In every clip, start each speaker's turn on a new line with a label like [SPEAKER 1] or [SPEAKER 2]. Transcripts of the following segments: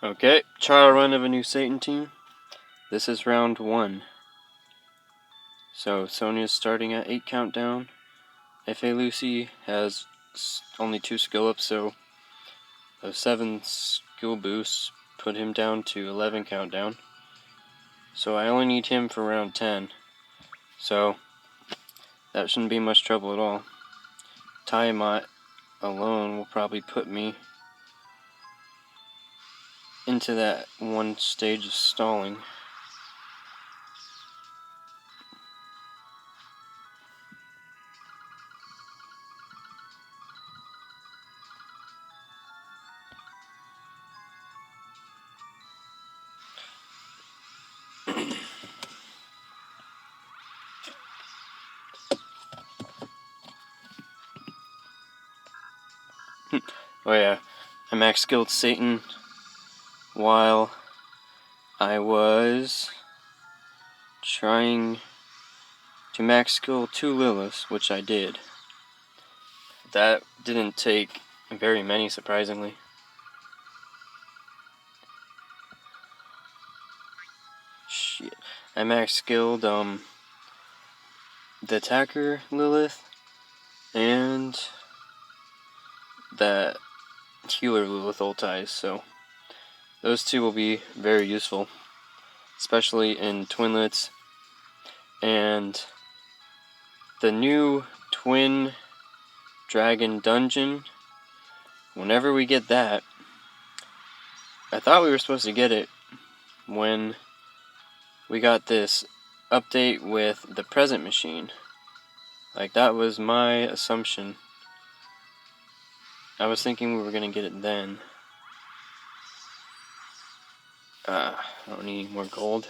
[SPEAKER 1] Okay, trial run of a new Satan team. This is round 1. So Sonia's starting at 8 countdown. F.A. Lucy has only 2 skill ups, so those 7 skill boosts put him down to 11 countdown. So I only need him for round 10. So that shouldn't be much trouble at all. Tiamat alone will probably put me into that one stage of stalling. Oh yeah, I max skilled Satan while I was trying to max skill 2 Liliths, which I did. That didn't take very many, surprisingly. Shit. I max skilled the attacker Lilith and that healer Lilith ultis, so those 2 will be very useful, especially in Twinlets and the new Twin Dragon Dungeon. Whenever we get that, I thought we were supposed to get it when we got this update with the present machine. Like, that was my assumption. I was thinking we were gonna get it then. I don't need any more gold.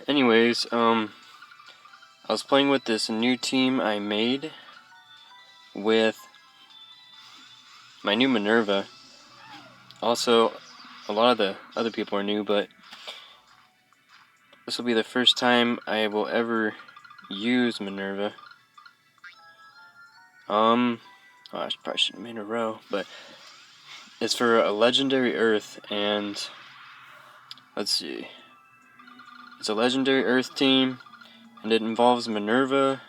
[SPEAKER 1] Anyways, I was playing with this new team I made with my new Minerva. Also, a lot of the other people are new, but this will be the first time I will ever use Minerva. I probably shouldn't have made a row, but it's for a legendary Earth, and let's see. It's a legendary Earth team, and it involves Minerva.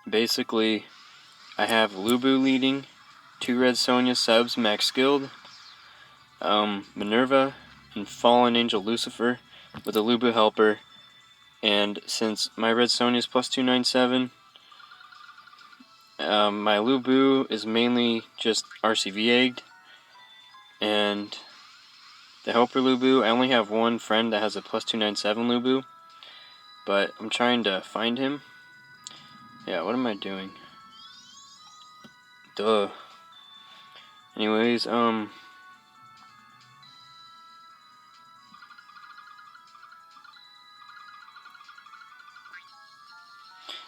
[SPEAKER 1] Basically, I have Lubu leading, 2 Red Sonja subs max skilled, Minerva and Fallen Angel Lucifer with a Lubu helper, and since my Red Sonja is plus 297, my Lubu is mainly just RCV egged, and the helper Lubu, I only have one friend that has a plus 297 Lubu, but I'm trying to find him. Yeah, what am I doing? Duh. Anyways,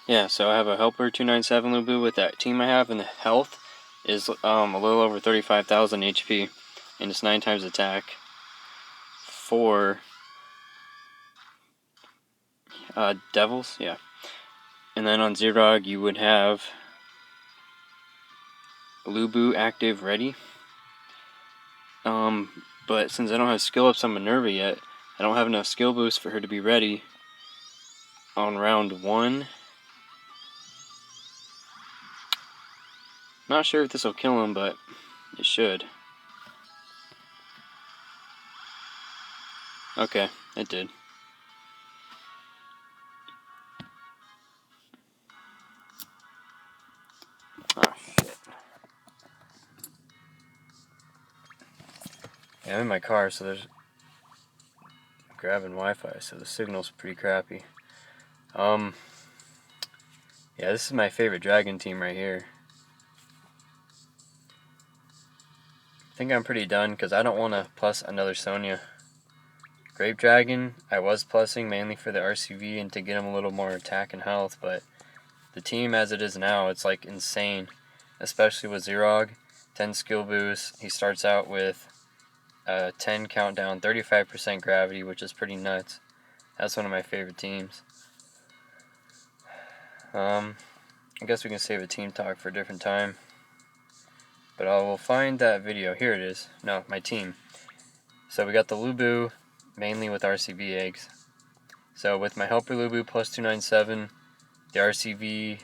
[SPEAKER 1] yeah, so I have a helper 297 Lubu with that team I have, and the health is a little over 35,000 HP, and it's 9 times attack for devils, yeah. And then on Zerog you would have Lubu active ready. But since I don't have skill ups on Minerva yet, I don't have enough skill boost for her to be ready on round 1. Not sure if this will kill him, but it should. Okay, it did. Oh shit. Yeah, I'm in my car, so there's grabbing Wi-Fi, so the signal's pretty crappy. Yeah, this is my favorite dragon team right here. I think I'm pretty done because I don't want to plus another Sonya. Grape Dragon, I was plussing mainly for the RCV and to get him a little more attack and health, but the team as it is now, it's like insane. Especially with Zerog, 10 skill boost. He starts out with 10 countdown, 35% gravity, which is pretty nuts. That's one of my favorite teams. I guess we can save a team talk for a different time. But I will find that video. Here it is. No, my team. So we got the Lubu, mainly with RCV eggs. So with my helper Lubu plus 297, the RCV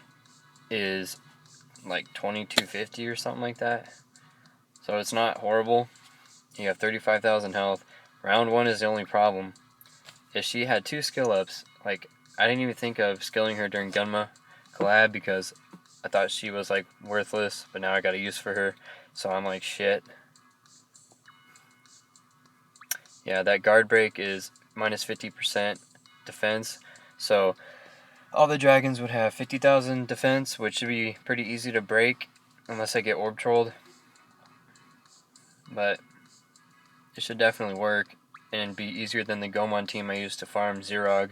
[SPEAKER 1] is like 2250 or something like that. So it's not horrible. You have 35,000 health. Round 1 is the only problem. If she had 2 skill ups, like, I didn't even think of skilling her during Gunma collab because I thought she was like worthless, but now I got a use for her, so I'm like, shit. Yeah, that guard break is minus 50% defense, so all the dragons would have 50,000 defense, which should be pretty easy to break unless I get orb trolled. But it should definitely work and be easier than the Gomon team I used to farm Zerog.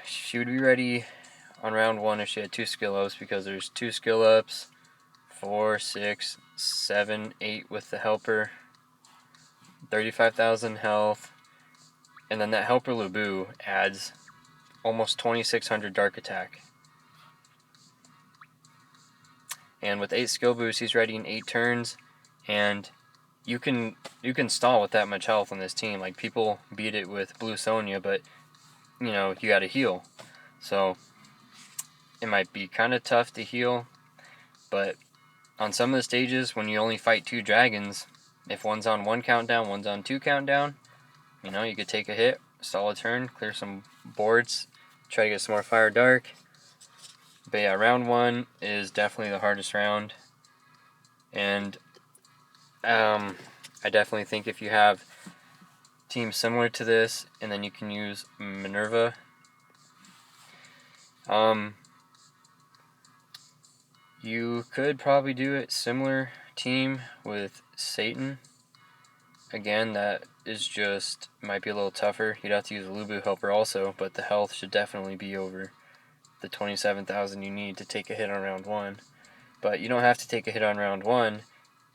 [SPEAKER 1] She would be ready on round 1 if she had 2 skill ups, because there's 2 skill ups, 4, 6, 7, 8 with the helper, 35,000 health, and then that helper Lubu adds almost 2,600 dark attack. And with 8 skill boosts, he's ready in 8 turns, and you can stall with that much health on this team. Like, people beat it with Blue Sonya, but you know, you gotta heal. So it might be kind of tough to heal, but on some of the stages when you only fight 2 dragons, if one's on 1 countdown, one's on 2 countdown, you know, you could take a hit, stall a turn, clear some boards, try to get some more fire dark. But yeah, round 1 is definitely the hardest round, and I definitely think if you have teams similar to this, and then you can use Minerva, you could probably do it similar team with Satan. Again, that is just, might be a little tougher. You'd have to use a Lubu helper also, but the health should definitely be over the 27,000 you need to take a hit on round 1. But you don't have to take a hit on round 1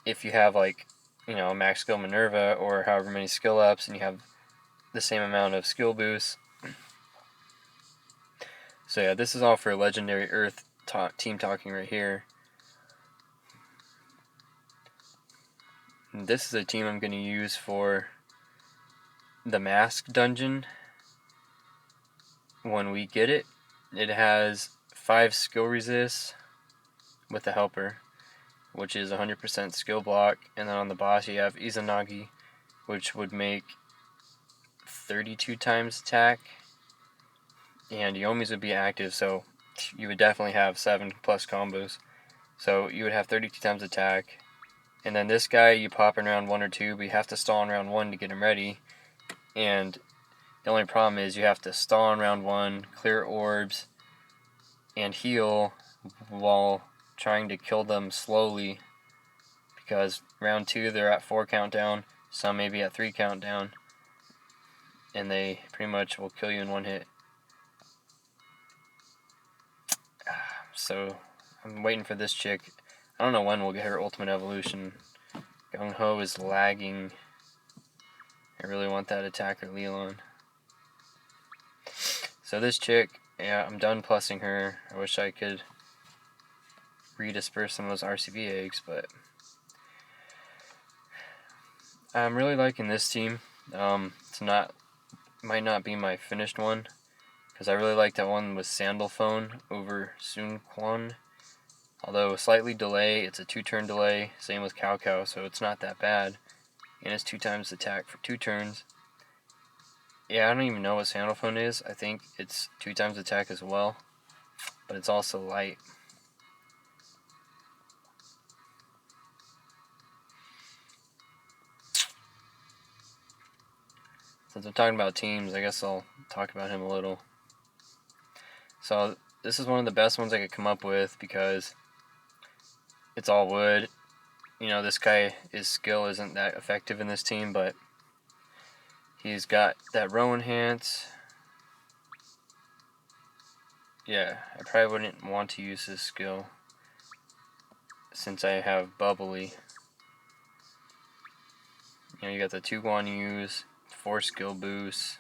[SPEAKER 1] if you have, like, you know, max skill Minerva or however many skill ups, and you have the same amount of skill boosts. So yeah, this is all for Legendary Earth team talking right here. And this is a team I'm going to use for the Mask Dungeon when we get it. It has 5 skill resists with the helper, which is 100% skill block, and then on the boss you have Izanagi, which would make 32 times attack, and Yomi's would be active, so you would definitely have 7 plus combos. So you would have 32 times attack, and then this guy you pop in round 1 or 2, but you have to stall in round 1 to get him ready, and the only problem is you have to stall in round 1, clear orbs, and heal while trying to kill them slowly, because round 2 they're at 4 countdown, some maybe at 3 countdown, and they pretty much will kill you in 1 hit. So I'm waiting for this chick. I don't know when we'll get her ultimate evolution. Gung Ho is lagging. I really want that attacker Leelon. So this chick, yeah, I'm done plussing her. I wish I could redisperse some of those RCV eggs, but I'm really liking this team. Might not be my finished one, because I really like that one with Sandal Phone over Sun Quan. Although slightly delay, it's a 2-turn delay, same with Cow Cow, so it's not that bad. And it's 2 times attack for 2 turns. Yeah, I don't even know what Sandal Phone is. I think it's 2 times attack as well, but it's also light. Since I'm talking about teams, I guess I'll talk about him a little. So this is one of the best ones I could come up with because it's all wood. You know, this guy, his skill isn't that effective in this team, but he's got that row enhance. Yeah, I probably wouldn't want to use this skill since I have bubbly. You know, you got the 2 Guan Yus, 4 skill boosts,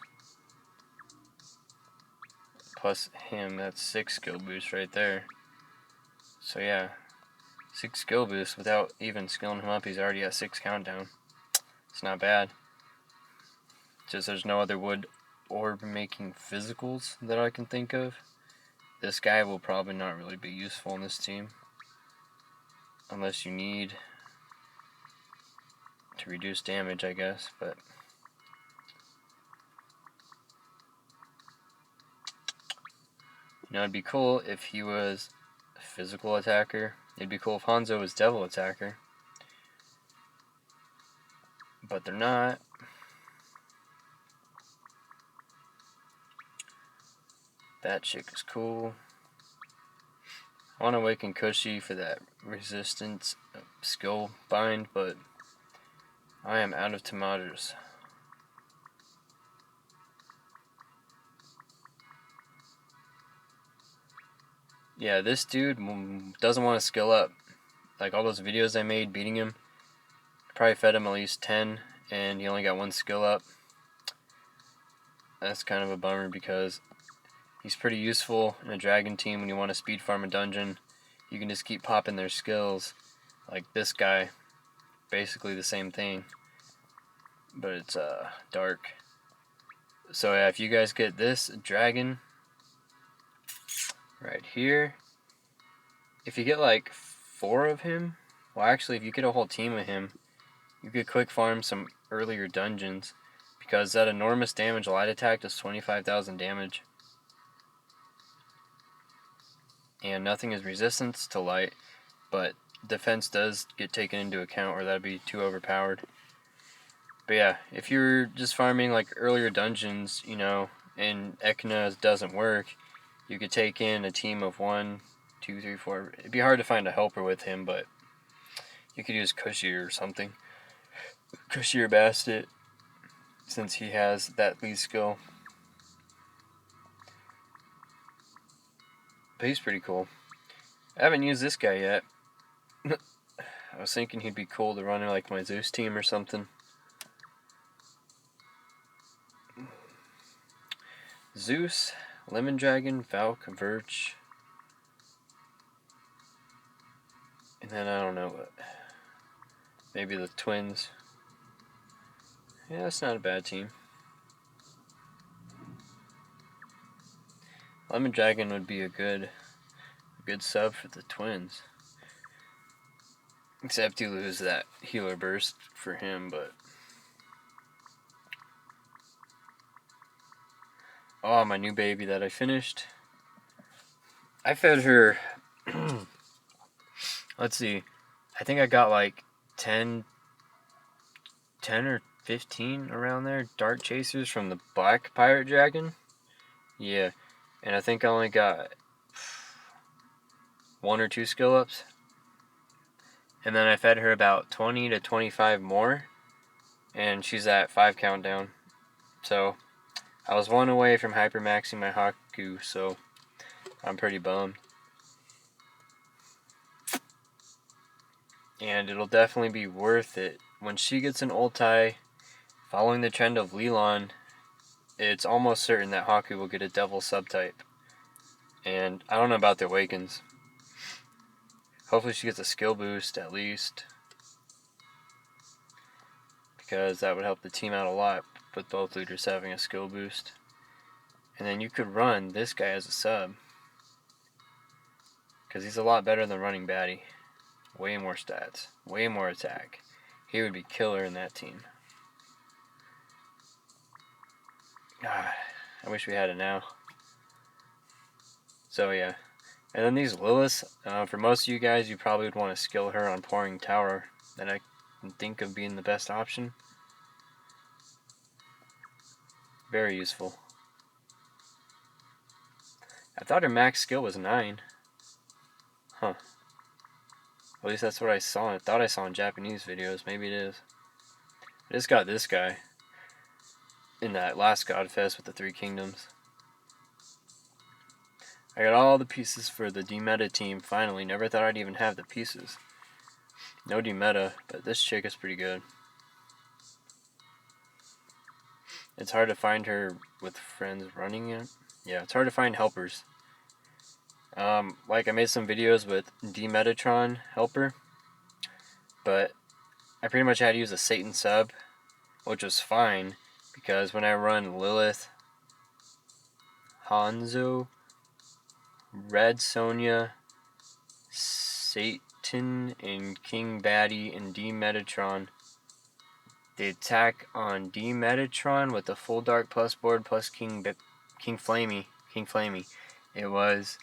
[SPEAKER 1] plus him, that's 6 skill boosts right there. So yeah, 6 skill boosts without even skilling him up, he's already at 6 countdown. It's not bad. Just there's no other wood orb making physicals that I can think of. This guy will probably not really be useful in this team. Unless you need to reduce damage, I guess, but you know, it'd be cool if he was a physical attacker. It'd be cool if Hanzo was devil attacker. But they're not. That chick is cool. I want to awaken Kushi for that resistance skill bind, but I am out of tomatoes. Yeah, this dude doesn't want to skill up. Like all those videos I made beating him, I probably fed him at least 10, and he only got 1 skill up. That's kind of a bummer because he's pretty useful in a dragon team when you want to speed farm a dungeon. You can just keep popping their skills. Like this guy, basically the same thing, but it's dark. So yeah, if you guys get this dragon right here, if you get like 4 of him, well actually if you get a whole team of him, you could quick farm some earlier dungeons, because that enormous damage light attack does 25,000 damage. And nothing is resistance to light, but defense does get taken into account, or that'd be too overpowered. But yeah, if you're just farming like earlier dungeons, you know, and Ekna doesn't work, you could take in a team of 1, 2, 3, 4. It'd be hard to find a helper with him, but you could use Kushi or something. Kushi or Bastet, since he has that lead skill. But he's pretty cool. I haven't used this guy yet. I was thinking he'd be cool to run in like my Zeus team or something. Zeus, Lemon Dragon, Valk, Verge. And then I don't know what. Maybe the twins. Yeah, that's not a bad team. Lemon Dragon would be a good sub for the twins. Except you lose that healer burst for him, but... Oh, my new baby that I finished. I fed her... Let's see. I think I got like 10 or 15 around there Dart Chasers from the Black Pirate Dragon. Yeah. And I think I only got 1 or 2 skill ups. And then I fed her about 20 to 25 more. And she's at 5 countdown. So I was 1 away from hypermaxing my Haku, so I'm pretty bummed. And it'll definitely be worth it. When she gets an ulti, following the trend of Leelon, it's almost certain that Haku will get a devil subtype. And I don't know about the Awakens. Hopefully she gets a skill boost at least, because that would help the team out a lot with both leaders having a skill boost. And then you could run this guy as a sub, because he's a lot better than running Batty. Way more stats, way more attack. He would be killer in that team. God, I wish we had it now. So yeah. And then these Liliths, for most of you guys, you probably would want to skill her on Pouring Tower. That I can think of being the best option. Very useful. I thought her max skill was 9. Huh. At least that's what I saw. I thought I saw in Japanese videos. Maybe it is. I just got this guy in that last Godfest with the 3 kingdoms. I got all the pieces for the demeta team finally. Never thought I'd even have the pieces. No demeta, but this chick is pretty good. It's hard to find her with friends running it. Yeah, it's hard to find helpers. Like I made some videos with D-Metatron helper, but I pretty much had to use a Satan sub, which was fine, because when I run Lilith, Hanzo, Red Sonya, Satan, and King Batty, and D-Metatron, the attack on D-Metatron with the full Dark Plus board plus King Flamey, it was,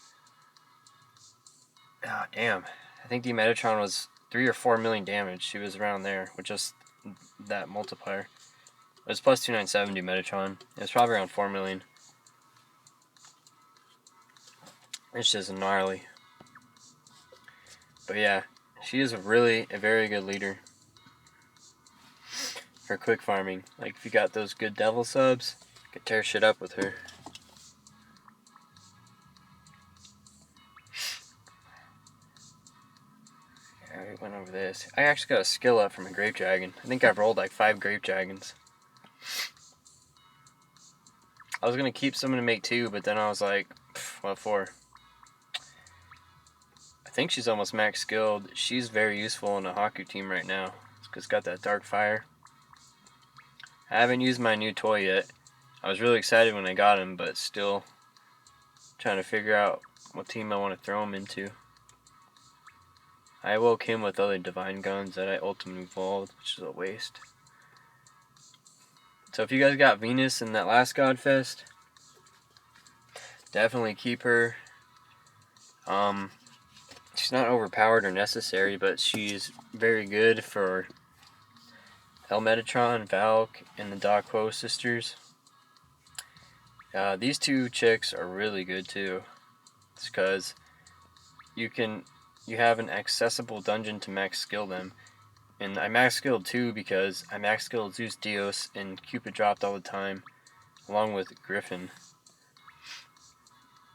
[SPEAKER 1] oh damn, I think D-Metatron was 3 or 4 million damage. She was around there with just that multiplier. It was plus 297 D-Metatron. It was probably around 4 million. It's just gnarly. But yeah, she is really a very good leader for quick farming. Like if you got those good devil subs, you could tear shit up with her. Yeah, we went over this. I actually got a skill up from a Grape Dragon. I think I've rolled like 5 Grape Dragons. I was gonna keep some to make 2, but then I was like, what for? I think she's almost max skilled. She's very useful in a Haku team right now. It's got that Dark Fire. I haven't used my new toy yet. I was really excited when I got him, but still trying to figure out what team I want to throw him into. I woke him with other Divine Guns that I ultimately evolved, which is a waste. So if you guys got Venus in that last Godfest, definitely keep her. She's not overpowered or necessary, but she's very good for El Metatron, Valk, and the Daquo sisters. These 2 chicks are really good too. It's because you have an accessible dungeon to max skill them. And I max skilled 2 because I max skilled Zeus Dios and Cupid dropped all the time, along with Griffin.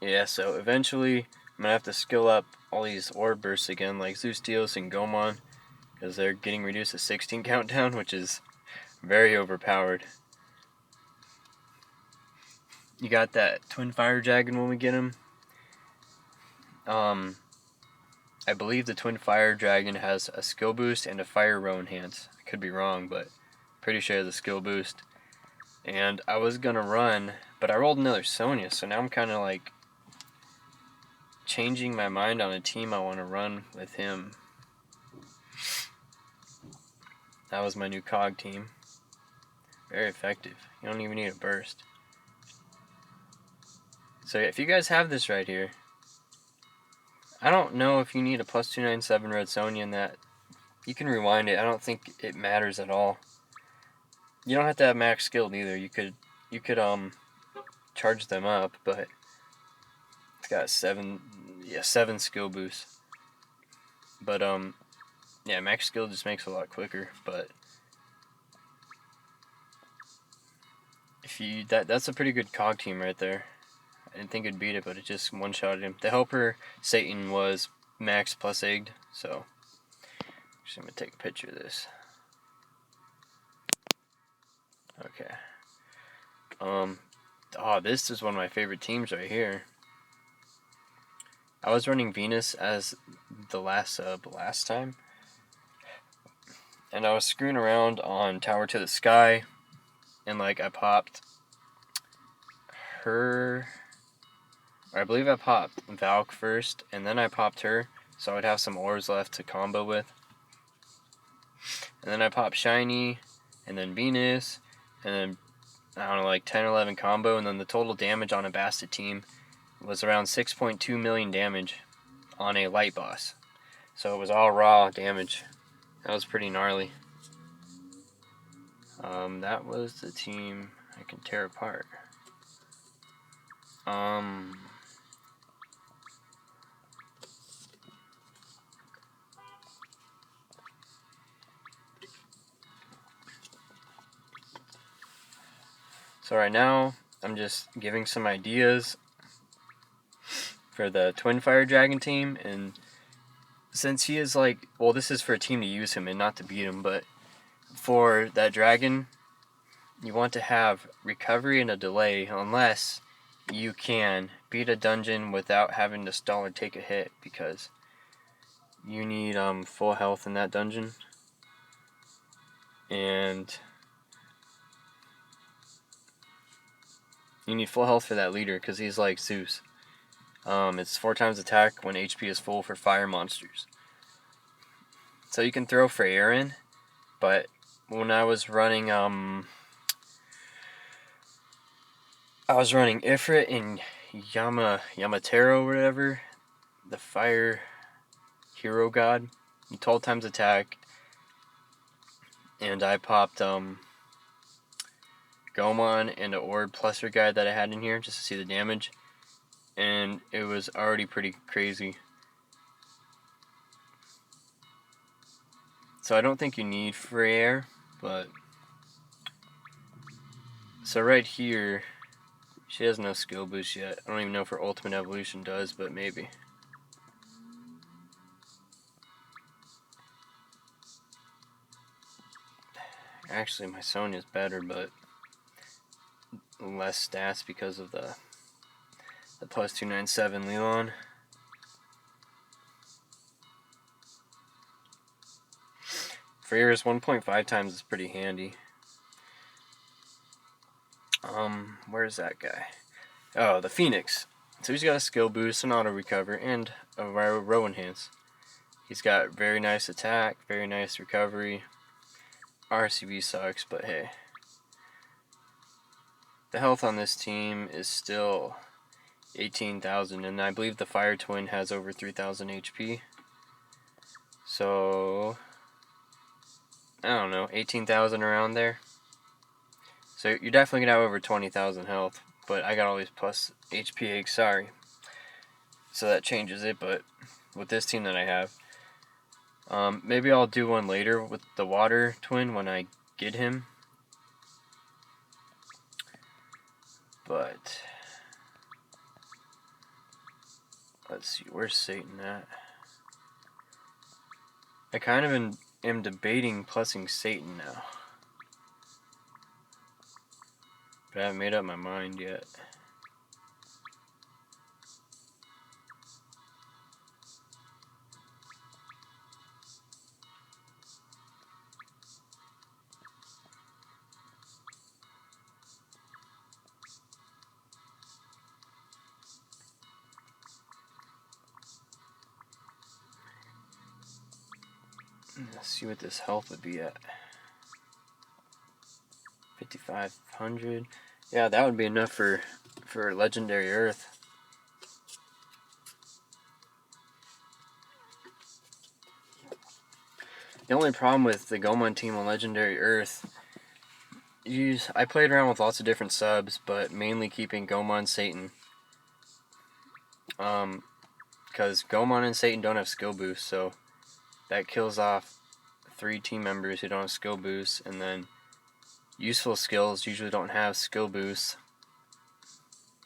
[SPEAKER 1] Yeah, so eventually I'm gonna have to skill up all these orb bursts again, like Zeus Dios and Gomon, because they're getting reduced to 16 countdown, which is very overpowered. You got that Twin Fire Dragon when we get him. I believe the Twin Fire Dragon has a skill boost and a Fire Row enhance. I could be wrong, but pretty sure the skill boost. And I was gonna run, but I rolled another Sonya, so now I'm kind of like changing my mind on a team I want to run with him. That was my new COG team. Very effective. You don't even need a burst. So if you guys have this right here, I don't know if you need a plus 297 Red Sonya in that. You can rewind it. I don't think it matters at all. You don't have to have max skilled either. You could charge them up, but it's got 7 skill boosts. But yeah, max skill just makes it a lot quicker. But if you that's a pretty good COG team right there. I didn't think it'd beat it, but it just one-shotted him. The helper, Satan, was max plus egged, so just gonna take a picture of this. Okay. This is one of my favorite teams right here. I was running Venus as the last sub last time, and I was screwing around on Tower to the Sky, and like I popped her. I believe I popped Valk first, and then I popped her, so I'd have some ores left to combo with. And then I popped Shiny, and then Venus, and then, I don't know, like 10 or 11 combo, and then the total damage on a Basta team was around 6.2 million damage on a light boss. So it was all raw damage. That was pretty gnarly. That was the team I can tear apart. So right now, I'm just giving some ideas for the Twin Fire Dragon team, and since he is like, well, this is for a team to use him and not to beat him, but for that dragon, you want to have recovery and a delay, unless you can beat a dungeon without having to stall or take a hit, because you need full health in that dungeon, and you need full health for that leader because he's like Zeus. It's 4 times attack when HP is full for fire monsters. So you can throw Freyr in, but when I was running Ifrit and Yamatero or whatever, the fire hero god, 12 times attack, and I popped Gomon and an Ord Pluser guy that I had in here just to see the damage, and it was already pretty crazy. So I don't think you need Freyr, but so right here, she has no skill boost yet. I don't even know if her ultimate evolution does, but maybe. Actually, my Sonya's better, but less stats because of the plus 297 Leon. Freyr's 1.5 times is pretty handy. Where's that guy? Oh, the Phoenix. So he's got a skill boost, an auto recover, and a row enhance. He's got very nice attack, very nice recovery. RCB sucks, but hey. The health on this team is still 18,000, and I believe the Fire Twin has over 3,000 HP. So, I don't know, 18,000 around there. So you're definitely gonna have over 20,000 health, but I got all these plus HP eggs, sorry. So that changes it, but with this team that I have, maybe I'll do one later with the Water Twin when I get him. But let's see, where's Satan at? I kind of am debating plussing Satan now, but I haven't made up my mind yet. Let's see what this health would be at. 5,500. Yeah, that would be enough for Legendary Earth. The only problem with the Gomon team on Legendary Earth, I played around with lots of different subs, but mainly keeping Gomon Satan. Because Gomon and Satan don't have skill boosts, so that kills off 3 team members who don't have skill boosts, and then useful skills usually don't have skill boosts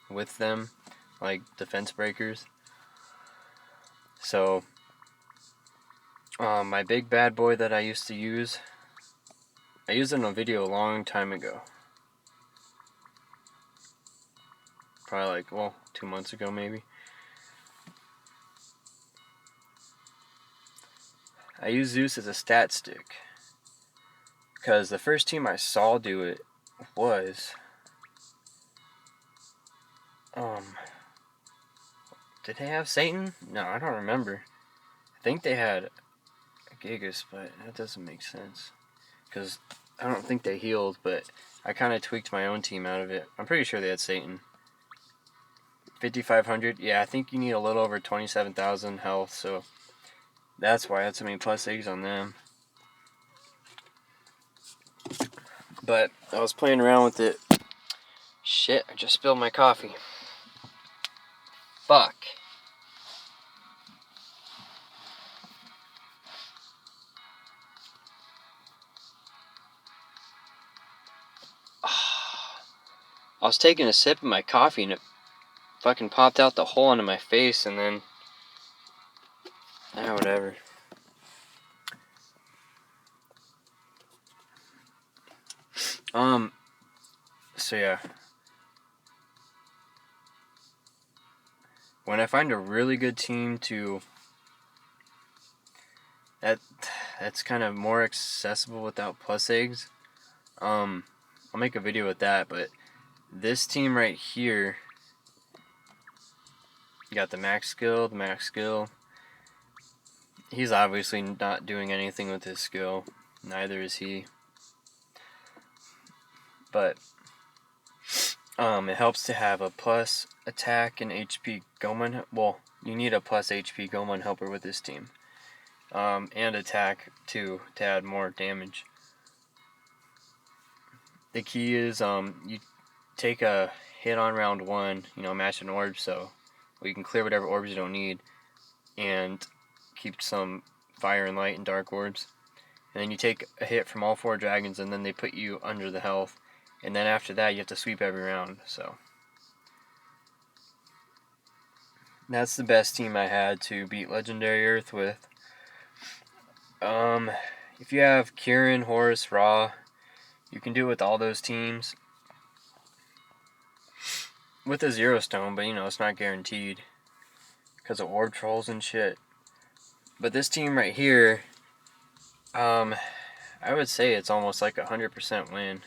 [SPEAKER 1] with them, like defense breakers. So, my big bad boy that I used to use, I used it in a video a long time ago. Probably like, 2 months ago maybe. I use Zeus as a stat stick, because the first team I saw do it was, did they have Satan? No, I don't remember. I think they had Gigas, but that doesn't make sense, because I don't think they healed, but I kind of tweaked my own team out of it. I'm pretty sure they had Satan. 5,500, yeah, I think you need a little over 27,000 health, so that's why I had so many plus eggs on them. But I was playing around with it. Shit, I just spilled my coffee. Fuck. I was taking a sip of my coffee and it fucking popped out the hole into my face, and then whatever. So yeah. when I find a really good team to that's kind of more accessible without plus eggs, I'll make a video with that. But this team right here, you got the max skill. He's obviously not doing anything with his skill. Neither is he. But it helps to have a plus attack and HP Goemon. Well, you need a plus HP Goemon helper with this team. And attack too, to add more damage. The key is you take a hit on round 1, match an orb, so you can clear whatever orbs you don't need, and keep some fire and light and dark orbs. And then you take a hit from all 4 dragons, and then they put you under the health. And then after that, you have to sweep every round. So that's the best team I had to beat Legendary Earth with. If you have Kieran, Horus, Ra, you can do it with all those teams. With a 0 stone, but it's not guaranteed. Because of orb trolls and shit. But this team right here, I would say it's almost like 100% win.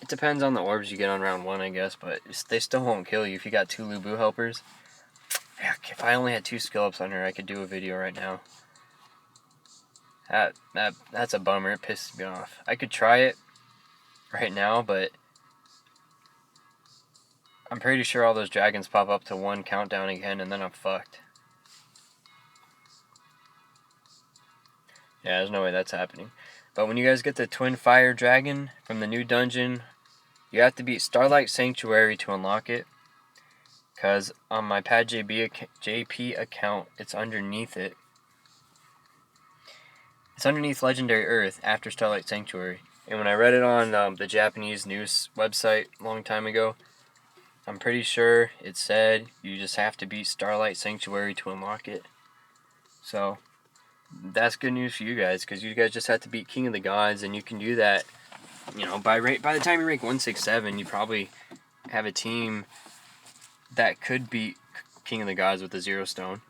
[SPEAKER 1] It depends on the orbs you get on round 1, I guess, but they still won't kill you if you got 2 Lubu helpers. Heck, if I only had 2 skill ups on her, I could do a video right now. That's a bummer. It pisses me off. I could try it right now, but I'm pretty sure all those dragons pop up to 1 countdown again, and then I'm fucked. Yeah, there's no way that's happening. But when you guys get the Twin Fire Dragon from the new dungeon, you have to beat Starlight Sanctuary to unlock it. Because on my Pad JP account, it's underneath it. It's underneath Legendary Earth after Starlight Sanctuary. And when I read it on the Japanese news website a long time ago, I'm pretty sure it said you just have to beat Starlight Sanctuary to unlock it. So that's good news for you guys, because you guys just have to beat King of the Gods, and you can do that. By the time you rank 167, you probably have a team that could beat King of the Gods with a 0 stone.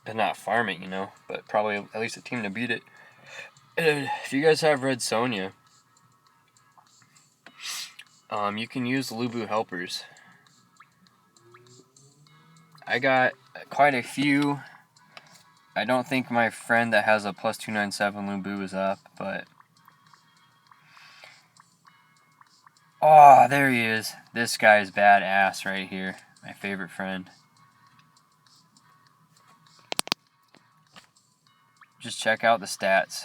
[SPEAKER 1] But not farm it, but probably at least a team to beat it. And if you guys have Red Sonja, you can use Lubu helpers. I got quite a few. I don't think my friend that has a plus 297 Lubu is up, but oh, there he is. This guy is badass right here. My favorite friend. Just check out the stats.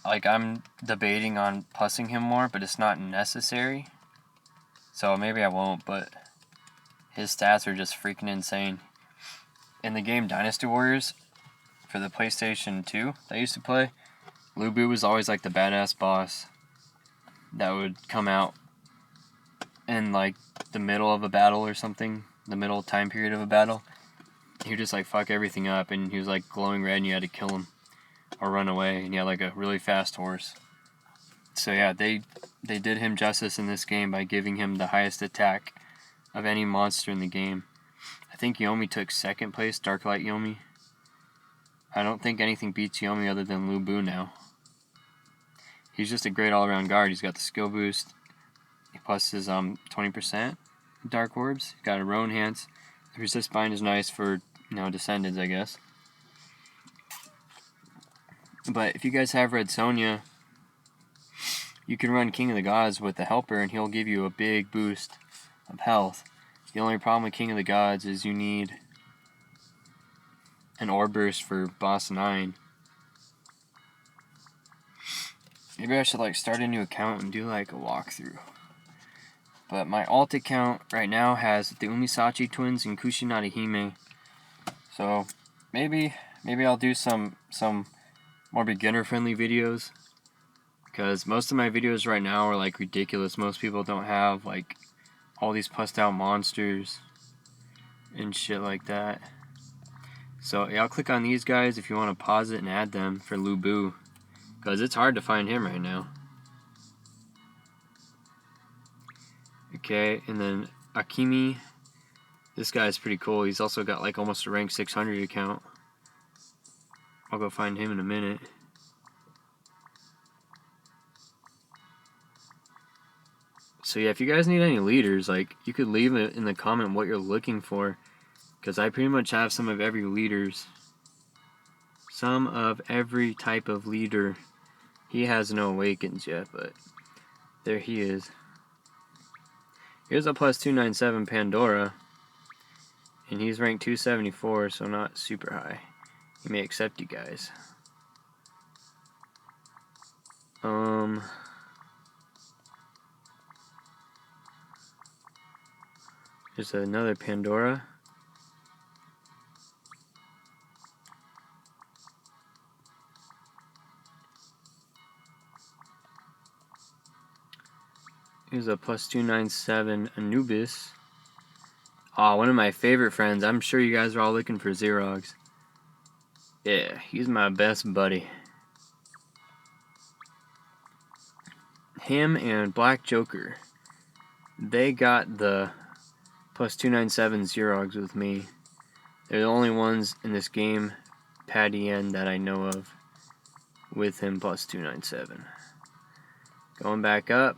[SPEAKER 1] Like, I'm debating on plussing him more, but it's not necessary. So maybe I won't, but his stats are just freaking insane. In the game Dynasty Warriors, for the PlayStation 2 that I used to play, Lubu was always like the badass boss that would come out in like the middle of a battle or something, the middle time period of a battle. He would just like fuck everything up, and he was like glowing red and you had to kill him or run away, and he had like a really fast horse. So yeah, they did him justice in this game by giving him the highest attack of any monster in the game. I think Yomi took 2nd place, Darklight Yomi. I don't think anything beats Yomi other than Lubu now. He's just a great all-around guard. He's got the skill boost. He plus his 20% Dark Orbs. He's got a Row Enhance. The resist bind is nice for Descendants, I guess. But if you guys have Red Sonja, you can run King of the Gods with the helper, and he'll give you a big boost of health. The only problem with King of the Gods is you need an Orb Burst for Boss 9. Maybe I should start a new account and do a walkthrough. But my alt account right now has the Umisatchi twins and Kushinada Hime. So maybe I'll do some more beginner friendly videos, because most of my videos right now are ridiculous. Most people don't have all these plussed out monsters and shit like that. So yeah, I'll click on these guys if you want to pause it and add them for Lubu, because it's hard to find him right now. Okay, and then Akimi. This guy's pretty cool. He's also got like almost a rank 600 account. I'll go find him in a minute. So yeah, if you guys need any leaders, like, you could leave it in the comment what you're looking for, because I pretty much have some of every leaders. Some of every type of leader. He has no awakens yet, but there he is. Here's a plus 297 Pandora, and he's ranked 274, so not super high. He may accept you guys. There's another Pandora. Here's a plus 297 Anubis. Aw, one of my favorite friends. I'm sure you guys are all looking for Xerox. Yeah, he's my best buddy. Him and Black Joker. They got the plus 297 Xerox with me. They're the only ones in this game, Patty N, that I know of with him plus 297. Going back up.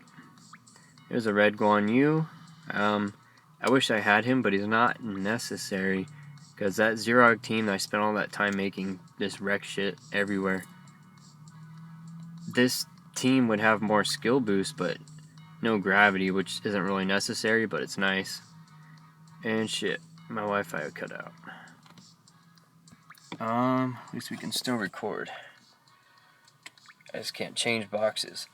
[SPEAKER 1] There's a red Guan Yu. I wish I had him, but he's not necessary, because that Xerox team, I spent all that time making this wreck shit everywhere. This team would have more skill boost, but no gravity, which isn't really necessary, but it's nice. And shit, my Wi-Fi cut out. At least we can still record. I just can't change boxes.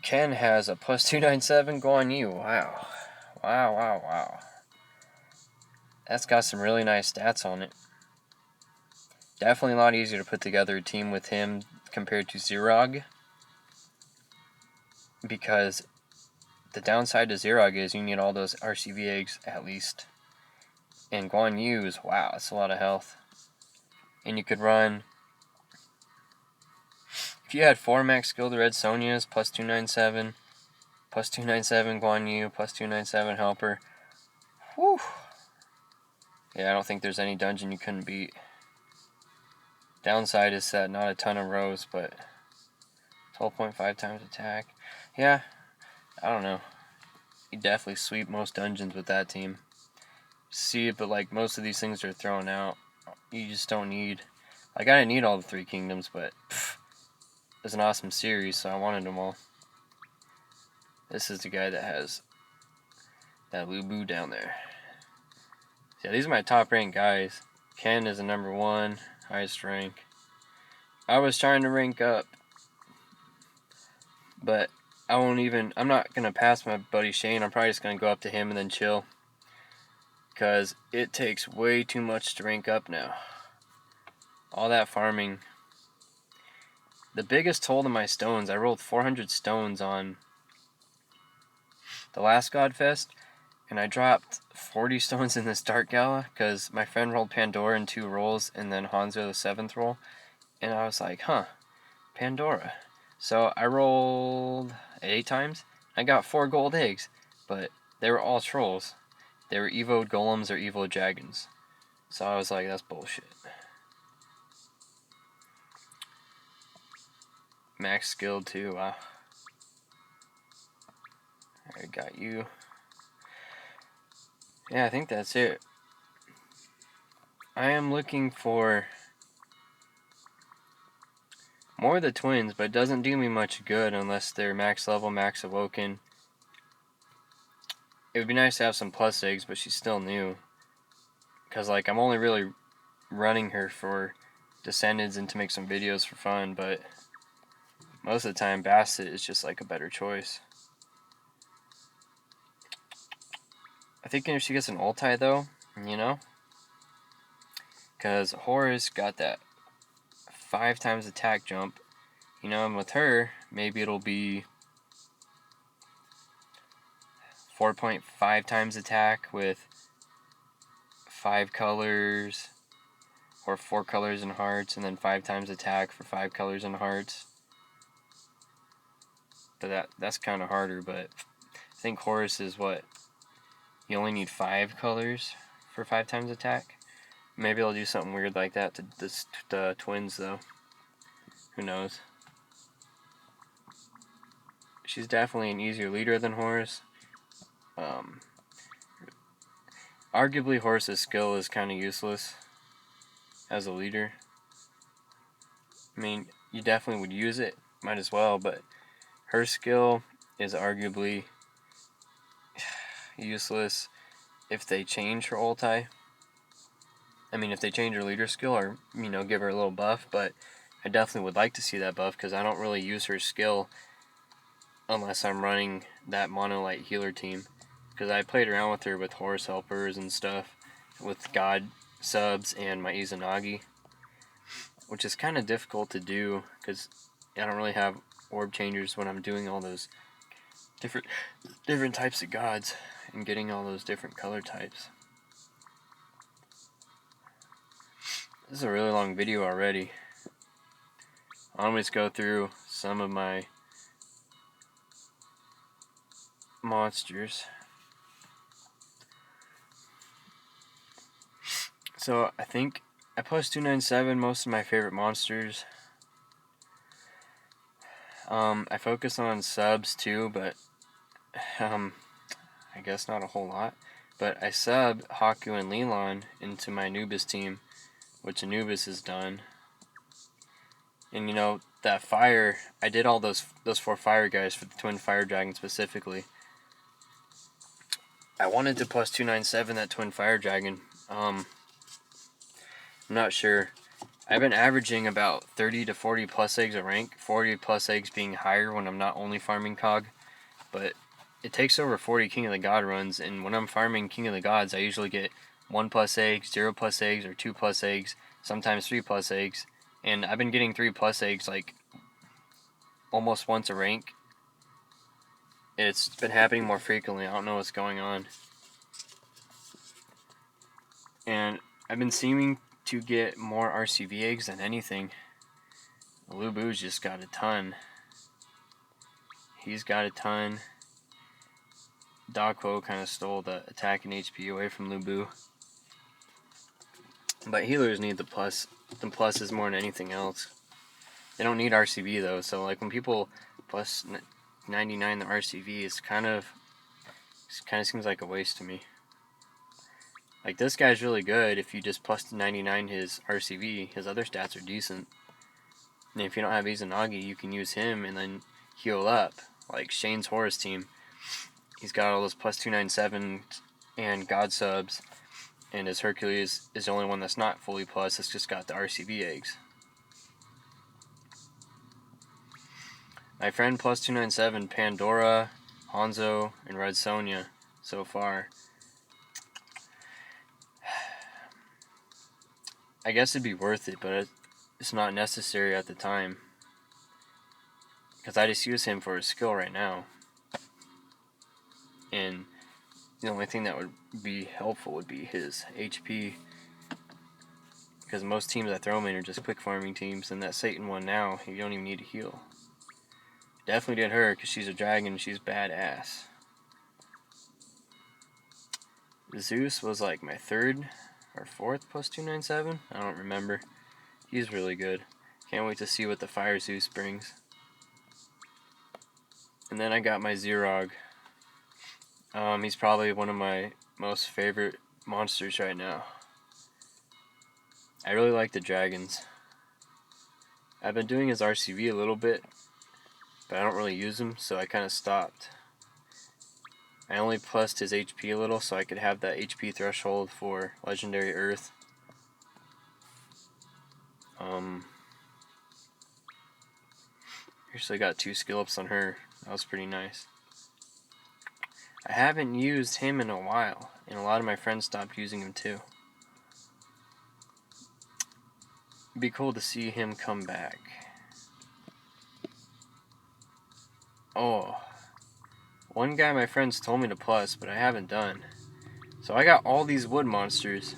[SPEAKER 1] Ken has a plus 297 Guan Yu. Wow. Wow. That's got some really nice stats on it. Definitely a lot easier to put together a team with him compared to Xerog. Because the downside to Xerog is you need all those RCV eggs at least. And Guan Yu is, wow, that's a lot of health. And you could run, if you had 4 max skill to Red Sonya's, plus 297, plus 297 Guan Yu, plus 297 Helper. Whew. Yeah, I don't think there's any dungeon you couldn't beat. Downside is that not a ton of rows, but 12.5 times attack. Yeah, I don't know. You definitely sweep most dungeons with that team. See it, but like most of these things are thrown out. You just don't need. Like, I didn't need all the 3 kingdoms, but it was an awesome series, so I wanted them all. This is the guy that has that Lubu down there. Yeah, these are my top ranked guys. Ken is a number 1, highest rank. I was trying to rank up, but I'm not going to pass my buddy Shane. I'm probably just going to go up to him and then chill. Because it takes way too much to rank up now. All that farming. The biggest toll to my stones, I rolled 400 stones on the last Godfest. And I dropped 40 stones in this Dark Gala because my friend rolled Pandora in 2 rolls and then Hanzo the 7th roll. And I was like, huh, Pandora. So I rolled 8 times. I got 4 gold eggs, but they were all trolls. They were Evo Golems or Evo Dragons. So I was like, that's bullshit. Max skill too, wow. I got you. Yeah, I think that's it. I am looking for more of the twins, but it doesn't do me much good unless they're max level, max awoken. It would be nice to have some plus eggs, but she's still new. Because, like, I'm only really running her for Descendants and to make some videos for fun, but most of the time, Bassett is just, like, a better choice. I think if she gets an ulti, though, you know? Because Horus got that 5 times attack jump, you know, and with her, maybe it'll be 4.5 times attack with 5 colors, or 4 colors and hearts, and then 5 times attack for 5 colors and hearts. But that's kind of harder, but I think Horus is what? You only need 5 colors for 5 times attack. Maybe I'll do something weird like that to the twins, though. Who knows? She's definitely an easier leader than Horus. Arguably, Horus's skill is kind of useless as a leader. I mean, you definitely would use it, might as well, but her skill is arguably useless if they change her ulti. I mean, if they change her leader skill or, give her a little buff, but I definitely would like to see that buff because I don't really use her skill unless I'm running that monolite healer team. Because I played around with her with Horus helpers and stuff, with God subs and my Izanagi, which is kind of difficult to do because I don't really have orb changers when I'm doing all those different types of gods and getting all those different color types. This is a really long video already. I'll always go through some of my monsters. So I think I plus 297 most of my favorite monsters. I focus on subs too, but I guess not a whole lot. But I sub Haku and Leland into my Anubis team, which Anubis has done. And that fire, I did all those 4 fire guys for the twin fire dragon specifically. I wanted to plus 297 that twin fire dragon. I'm not sure. I've been averaging about 30 to 40 plus eggs a rank, 40 plus eggs being higher when I'm not only farming Cog, but it takes over 40 King of the God runs, and when I'm farming King of the Gods, I usually get 1 plus eggs, 0 plus eggs, or 2 plus eggs, sometimes 3 plus eggs, and I've been getting 3 plus eggs like almost once a rank. It's been happening more frequently. I don't know what's going on. And I've been seeming to get more RCV eggs than anything. Lubu's just got a ton. He's got a ton. Dogpo kind of stole the attack and HP away from Lubu. But healers need the pluses more than anything else. They don't need RCV though, so like when people plus 99 the RCV, it kind of seems like a waste to me. Like this guy's really good if you just plus 99 his RCV. His other stats are decent. And if you don't have Izanagi, you can use him and then heal up. Like Shane's Horus team. He's got all those plus 297 and God subs. And his Hercules is the only one that's not fully plus. It's just got the RCV eggs. My friend plus 297, Pandora, Hanzo, and Red Sonja so far. I guess it'd be worth it, but it's not necessary at the time. Because I just use him for his skill right now. And the only thing that would be helpful would be his HP. Because most teams I throw him in are just quick farming teams. And that Satan one now, you don't even need to heal. Definitely did her because she's a dragon and she's badass. Zeus was like my 3rd or 4th plus 297. I don't remember. He's really good. Can't wait to see what the Fire Zeus brings. And then I got my Zerog. He's probably one of my most favorite monsters right now. I really like the dragons. I've been doing his RCV a little bit, but I don't really use him, so I kind of stopped. I only plussed his HP a little so I could have that HP threshold for Legendary Earth. Actually got 2 skill ups on her. That was pretty nice. I haven't used him in a while, and a lot of my friends stopped using him too. It'd be cool to see him come back. Oh, one guy my friends told me to plus, but I haven't done. So I got all these wood monsters,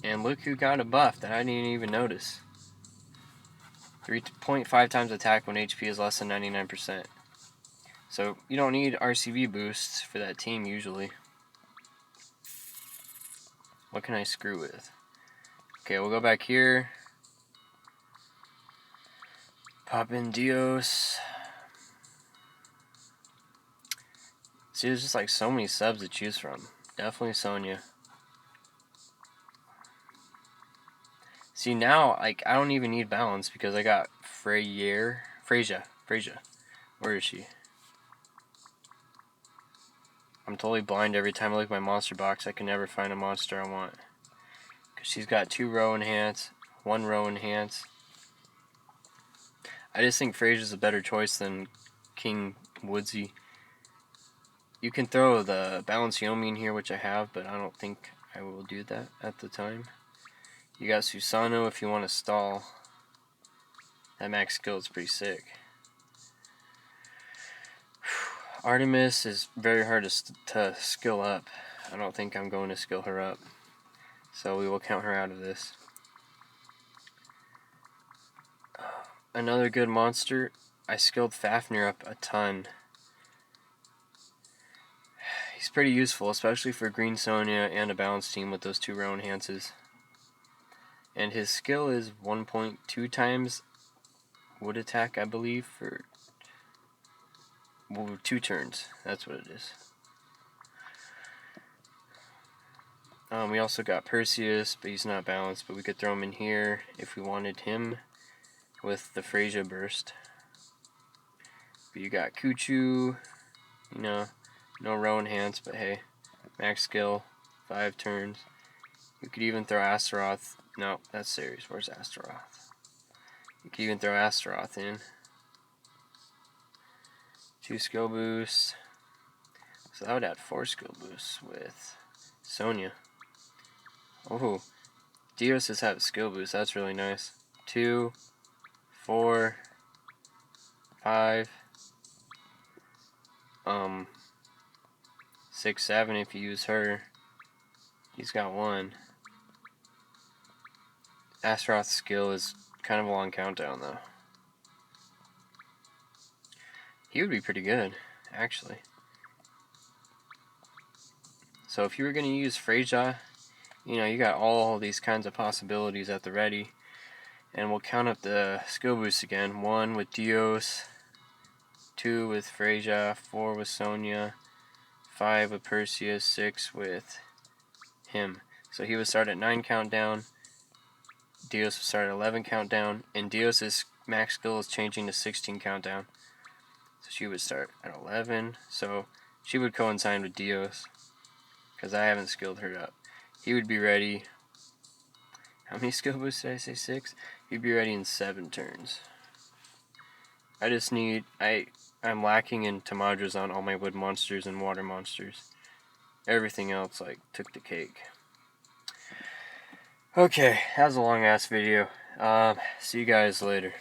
[SPEAKER 1] and look who got a buff that I didn't even notice. 3.5 times attack when HP is less than 99%. So you don't need RCB boosts for that team usually. What can I screw with? Okay, we'll go back here. Pop in Dios. See, there's just like so many subs to choose from. Definitely Sonya. See, now, like, I don't even need balance because I got Freya. Where is she? I'm totally blind every time I look at my monster box. I can never find a monster I want. Because she's got 2 row enhance, 1 row enhance. I just think Freya's a better choice than King Woodsy. You can throw the Balance Yomi in here, which I have, but I don't think I will do that at the time. You got Susano if you want to stall. That max skill is pretty sick. Artemis is very hard to skill up. I don't think I'm going to skill her up. So we will count her out of this. Another good monster. I skilled Fafnir up a ton. He's pretty useful, especially for Green Sonya and a balanced team with those 2 row enhances. And his skill is 1.2 times wood attack, I believe, for 2 turns. That's what it is. We also got Perseus, but he's not balanced, but we could throw him in here if we wanted him with the Freya burst. But you got Kuchu, you know, no row enhance, but hey, max skill, 5 turns. You could even throw Astaroth. No, that's serious. Where's Astaroth? You could even throw Astaroth in. 2 skill boosts. So that would add 4 skill boosts with Sonya. Oh, Dios has had a skill boost. That's really nice. 2, 4, 5, 6, 7 if you use her. He's got 1. Astaroth's skill is kind of a long countdown though. He would be pretty good, actually. So if you were going to use Freya, you know, you got all these kinds of possibilities at the ready. And we'll count up the skill boosts again. 1 with Dios, 2 with Freya, 4 with Sonya, 5 with Perseus, 6 with him. So he would start at 9 countdown, Dios would start at 11 countdown, and Dios' max skill is changing to 16 countdown. So she would start at 11, so she would coincide with Dios, because I haven't skilled her up. He would be ready. How many skill boosts did I say? 6? He'd be ready in 7 turns. I just need... I'm lacking in Tamadras on all my wood monsters and water monsters. Everything else, like, took the cake. Okay, that was a long-ass video. See you guys later.